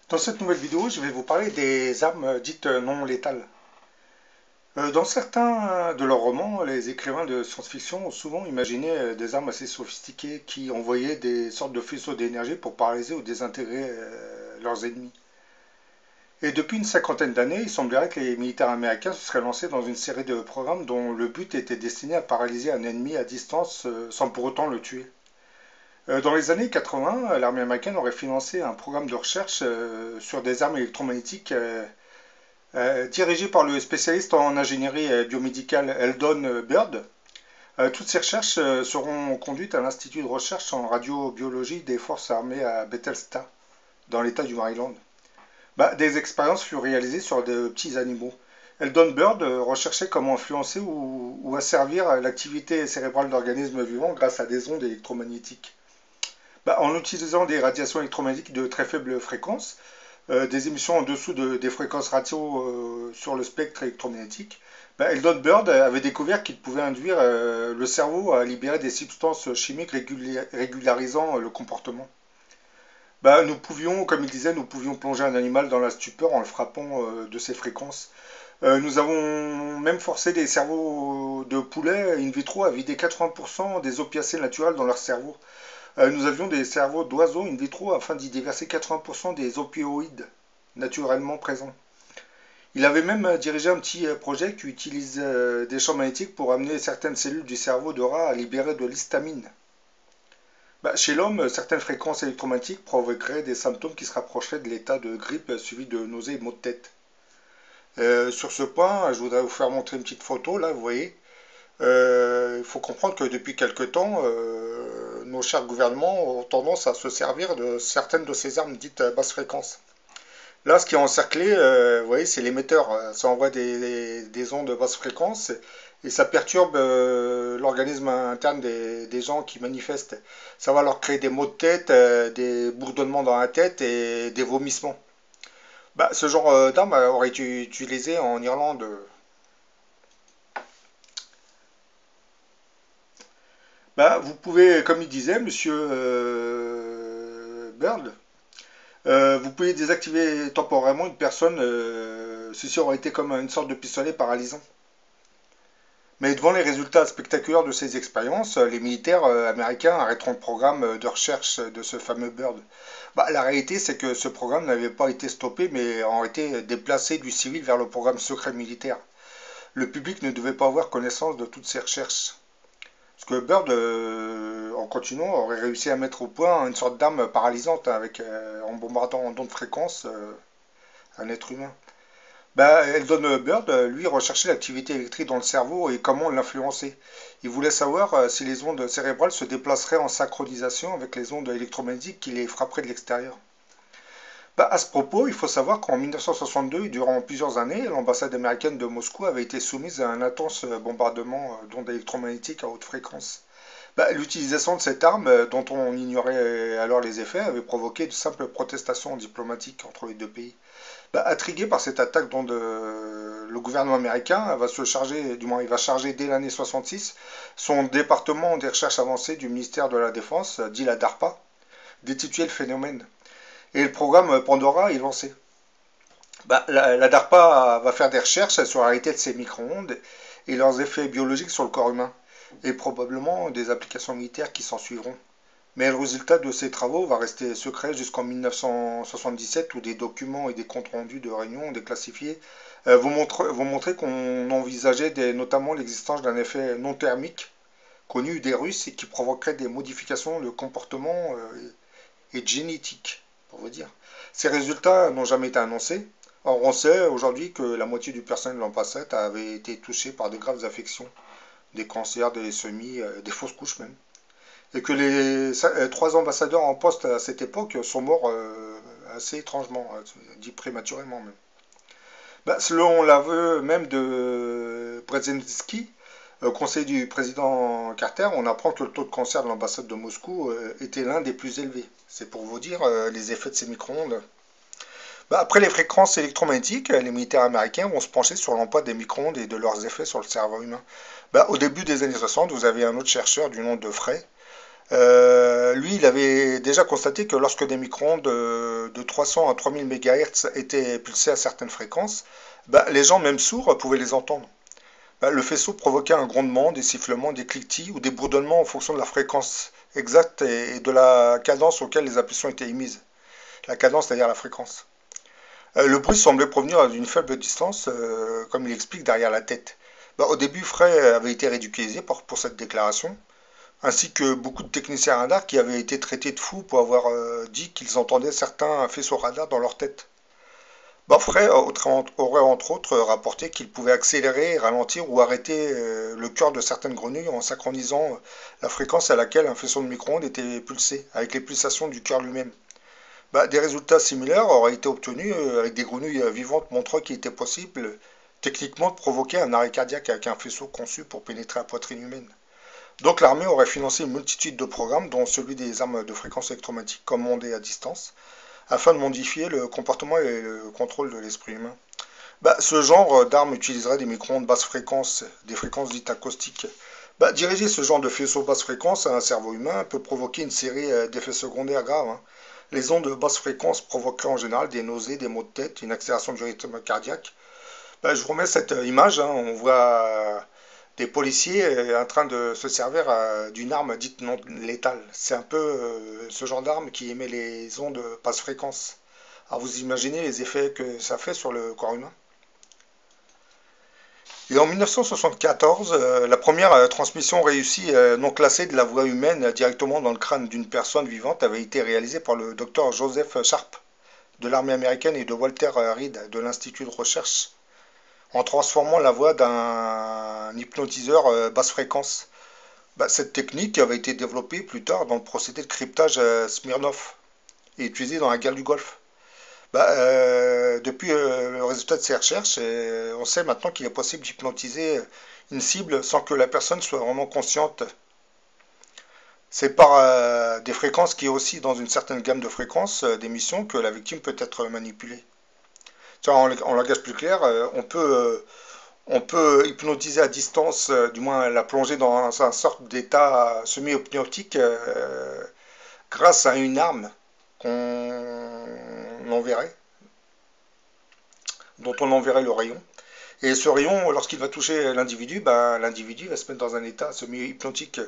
Dans cette nouvelle vidéo, je vais vous parler des armes dites non létales. Dans certains de leurs romans, les écrivains de science-fiction ont souvent imaginé des armes assez sophistiquées qui envoyaient des sortes de faisceaux d'énergie pour paralyser ou désintégrer leurs ennemis. Et depuis une cinquantaine d'années, il semblerait que les militaires américains se seraient lancés dans une série de programmes dont le but était destiné à paralyser un ennemi à distance sans pour autant le tuer. Dans les années 80, l'armée américaine aurait financé un programme de recherche sur des armes électromagnétiques dirigé par le spécialiste en ingénierie biomédicale Eldon Bird. Toutes ces recherches seront conduites à l'Institut de recherche en radiobiologie des forces armées à Bethesda, dans l'État du Maryland. Des expériences furent réalisées sur de petits animaux. Eldon Bird recherchait comment influencer ou asservir l'activité cérébrale d'organismes vivants grâce à des ondes électromagnétiques. En utilisant des radiations électromagnétiques de très faible fréquence, des émissions en dessous des fréquences radio sur le spectre électromagnétique, Eldon Bird avait découvert qu'il pouvait induire le cerveau à libérer des substances chimiques régularisant le comportement. Nous pouvions, comme il disait, nous pouvions plonger un animal dans la stupeur en le frappant de ces fréquences. Nous avons même forcé des cerveaux de poulet in vitro à vider 80% des opiacés naturels dans leur cerveau. Nous avions des cerveaux d'oiseaux in vitro afin d'y déverser 80% des opioïdes naturellement présents. Il avait même dirigé un petit projet qui utilise des champs magnétiques pour amener certaines cellules du cerveau de rat à libérer de l'histamine. Chez l'homme, certaines fréquences électromagnétiques provoqueraient des symptômes qui se rapprocheraient de l'état de grippe suivi de nausées et maux de tête. Sur ce point, je voudrais vous faire montrer une petite photo, là, vous voyez. Il faut comprendre que depuis quelque temps, nos chers gouvernements ont tendance à se servir de certaines de ces armes dites basse fréquence. Là, ce qui est encerclé, vous voyez, c'est l'émetteur. Ça envoie des ondes de basse fréquence et ça perturbe l'organisme interne des gens qui manifestent. Ça va leur créer des maux de tête, des bourdonnements dans la tête et des vomissements. Ce genre d'arme aurait été utilisé en Irlande. Vous pouvez, comme il disait, monsieur Bird, vous pouvez désactiver temporairement une personne. Ceci aurait été comme une sorte de pistolet paralysant. Mais devant les résultats spectaculaires de ces expériences, les militaires américains arrêteront le programme de recherche de ce fameux Bird. La réalité, c'est que ce programme n'avait pas été stoppé, mais a été déplacé du civil vers le programme secret militaire. Le public ne devait pas avoir connaissance de toutes ces recherches. Parce que Bird, en continuant, aurait réussi à mettre au point une sorte d'arme paralysante en bombardant en ondes de fréquence un être humain. Eldon Bird, lui, recherchait l'activité électrique dans le cerveau et comment l'influencer. Il voulait savoir si les ondes cérébrales se déplaceraient en synchronisation avec les ondes électromagnétiques qui les frapperaient de l'extérieur. À ce propos, il faut savoir qu'en 1962 et durant plusieurs années, l'ambassade américaine de Moscou avait été soumise à un intense bombardement d'ondes électromagnétiques à haute fréquence. L'utilisation de cette arme, dont on ignorait alors les effets, avait provoqué de simples protestations diplomatiques entre les deux pays. Intrigué par cette attaque dont le gouvernement américain va se charger, du moins il va charger dès l'année 66, son département des recherches avancées du ministère de la Défense, dit la DARPA, d'étudier le phénomène. Et le programme Pandora est lancé. La DARPA va faire des recherches sur la réalité de ces micro-ondes et leurs effets biologiques sur le corps humain, et probablement des applications militaires qui s'en suivront. Mais le résultat de ces travaux va rester secret jusqu'en 1977 où des documents et des comptes rendus de réunions déclassifiés vont montrer qu'on envisageait notamment l'existence d'un effet non thermique connu des Russes et qui provoquerait des modifications de comportement et de génétique, pour vous dire. Ces résultats n'ont jamais été annoncés. Or, on sait aujourd'hui que la moitié du personnel de l'ambassade avait été touché par de graves affections, des cancers, des semis, des fausses couches même et que les trois ambassadeurs en poste à cette époque sont morts assez étrangement, dit prématurément même. Selon l'aveu même de Brzezinski, conseiller du président Carter, on apprend que le taux de cancer de l'ambassade de Moscou était l'un des plus élevés. C'est pour vous dire les effets de ces micro-ondes. Après les fréquences électromagnétiques, les militaires américains vont se pencher sur l'emploi des micro-ondes et de leurs effets sur le cerveau humain. Au début des années 60, vous avez un autre chercheur du nom de Frey Lui, il avait déjà constaté que lorsque des micro-ondes de 300 à 3000 MHz étaient pulsés à certaines fréquences, bah, les gens, même sourds, pouvaient les entendre. Bah, le faisceau provoquait un grondement, des sifflements, des cliquetis ou des bourdonnements en fonction de la fréquence exacte et de la cadence auquel les impulsions étaient émises. La cadence, c'est-à-dire la fréquence. Le bruit semblait provenir d'une faible distance, comme il explique, derrière la tête. Bah, au début, Frey avait été ridiculisé pour cette déclaration, ainsi que beaucoup de techniciens radar qui avaient été traités de fous pour avoir dit qu'ils entendaient certains faisceaux radar dans leur tête. Frey aurait entre autres rapporté qu'il pouvait accélérer, ralentir ou arrêter le cœur de certaines grenouilles en synchronisant la fréquence à laquelle un faisceau de micro-ondes était pulsé, avec les pulsations du cœur lui-même. Bah, des résultats similaires auraient été obtenus avec des grenouilles vivantes montrant qu'il était possible techniquement de provoquer un arrêt cardiaque avec un faisceau conçu pour pénétrer la poitrine humaine. Donc l'armée aurait financé une multitude de programmes, dont celui des armes de fréquence électromagnétique commandées à distance, afin de modifier le comportement et le contrôle de l'esprit humain. Bah, ce genre d'armes utiliserait des micro-ondes basse fréquence, des fréquences dites acoustiques. Bah, diriger ce genre de faisceau basse fréquence à un cerveau humain peut provoquer une série d'effets secondaires graves, hein. Les ondes de basse fréquence provoqueraient en général des nausées, des maux de tête, une accélération du rythme cardiaque. Bah, je vous remets cette image, hein. On voit des policiers en train de se servir d'une arme dite non létale. C'est un peu ce genre d'arme qui émet les ondes basse fréquence. Alors vous imaginez les effets que ça fait sur le corps humain. Et en 1974, la première transmission réussie non classée de la voix humaine directement dans le crâne d'une personne vivante avait été réalisée par le docteur Joseph Sharp de l'armée américaine et de Walter Reed de l'Institut de recherche en transformant la voix d'un hypnotiseur basse fréquence. Bah, cette technique avait été développée plus tard dans le procédé de cryptage Smirnov et utilisée dans la guerre du Golfe. Bah, depuis le résultat de ces recherches, on sait maintenant qu'il est possible d'hypnotiser une cible sans que la personne soit vraiment consciente. C'est par des fréquences qui oscillent dans une certaine gamme de fréquences d'émission que la victime peut être manipulée. En langage plus clair, on peut hypnotiser à distance, du moins la plonger dans un sorte d'état semi-hypnotique grâce à une arme qu'on enverrait, dont on enverrait le rayon. Et ce rayon, lorsqu'il va toucher l'individu, ben, l'individu va se mettre dans un état semi-hypnotique.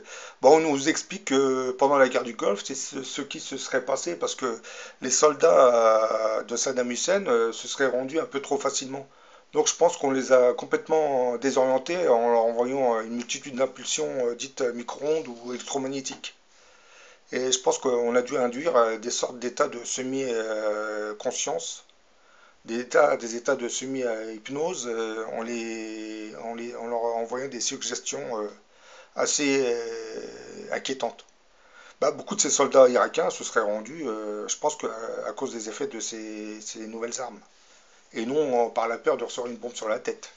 Bon, on nous explique que pendant la guerre du Golfe, c'est ce qui se serait passé parce que les soldats de Saddam Hussein se seraient rendus un peu trop facilement. Donc je pense qu'on les a complètement désorientés en leur envoyant une multitude d'impulsions dites micro-ondes ou électromagnétiques. Et je pense qu'on a dû induire des sortes d'états de semi-conscience, des états de semi-hypnose en leur envoyant des suggestions assez inquiétantes. Bah, beaucoup de ces soldats irakiens se seraient rendus, je pense à cause des effets de ces nouvelles armes. Et non par la peur de recevoir une bombe sur la tête.